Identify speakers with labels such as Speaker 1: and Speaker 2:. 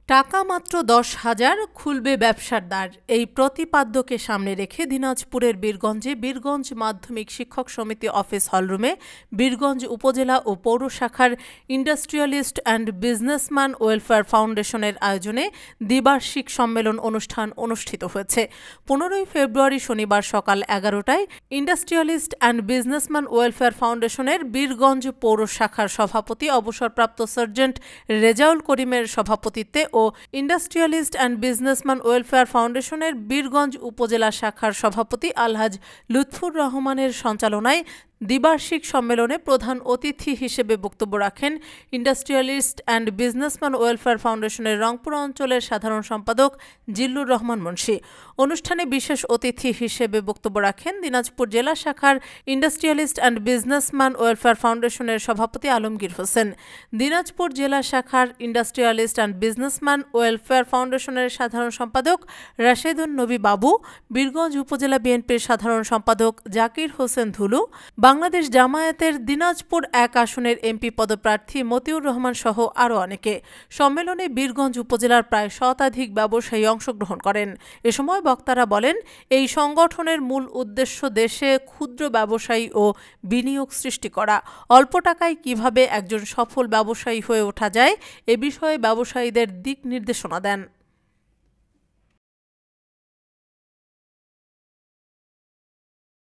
Speaker 1: টাকা মাত্র ১০,০০০ খুলবে ব্যবসার দ্বার। এই প্রতিপাদ্যকে সামনে রেখে দিনাজপুরের বীরগঞ্জে বীরগঞ্জ মাধ্যমিক শিক্ষক সমিতি অফিস হলরুমে বীরগঞ্জ উপজেলা ও পৌর শাখার ইন্ডাস্ট্রিয়ালিস্ট অ্যান্ড বিজনেসম্যান ওয়েলফেয়ার ফাউন্ডেশনের আয়োজনে দ্বিবার্ষিক সম্মেলন অনুষ্ঠান অনুষ্ঠিত হয়েছে। ১৫ই ফেব্রুয়ারি শনিবার সকাল ১১টায় ইন্ডাস্ট্রিয়ালিস্ট অ্যান্ড বিজনেসম্যান ওয়েলফেয়ার ফাউন্ডেশনের বীরগঞ্জ পৌর শাখার সভাপতি অবসরপ্রাপ্ত সার্জেন্ট রেজাউল করিমের সভাপতিত্বে ও ইন্ডাস্ট্রিয়ালিস্ট অ্যান্ড বিজনেসম্যান ওয়েলফেয়ার ফাউন্ডেশনের বীরগঞ্জ উপজেলা শাখার সভাপতি আলহাজ লুৎফুর রহমানের সঞ্চালনায় দ্বিবার্ষিক সম্মেলনে প্রধান অতিথি হিসেবে বক্তব্য রাখেন ইন্ডাস্ট্রিয়ালিস্ট অ্যান্ড বিজনেসম্যান ওয়েলফেয়ার ফাউন্ডেশনের রংপুর অঞ্চলের সাধারণ সম্পাদক জিল্লুর রহমান মুন্সী। অনুষ্ঠানে বিশেষ অতিথি হিসেবে বক্তব্য রাখেন দিনাজপুর জেলা শাখার ইন্ডাস্ট্রিয়ালিস্ট অ্যান্ড বিজনেসম্যান ওয়েলফেয়ার ফাউন্ডেশনের সভাপতি আলমগীর হোসেন। দিনাজপুর জেলা শাখার ইন্ডাস্ট্রিয়ালিস্ট অ্যান্ড বিজনেসম্যান ওয়েলফেয়ার ফাউন্ডেশনের সাধারণ সম্পাদক রাশেদুন নবী বাবু, বীরগঞ্জ উপজেলা বিএনপির সাধারণ সম্পাদক জাকির হোসেন ধুলু, বাংলাদেশ জামায়াতের দিনাজপুর ১ আসনের এমপি পদপ্রার্থী মতিউর রহমান সহ আরও অনেকে। সম্মেলনে বীরগঞ্জ উপজেলার প্রায় শতাধিক ব্যবসায়ী অংশগ্রহণ করেন। এ সময় বক্তারা বলেন, এই সংগঠনের মূল উদ্দেশ্য দেশে ক্ষুদ্র ব্যবসায়ী ও বিনিয়োগ সৃষ্টি করা। অল্প টাকায় কিভাবে একজন সফল ব্যবসায়ী হয়ে ওঠা যায় এ বিষয়ে ব্যবসায়ীদের দিক নির্দেশনা দেন।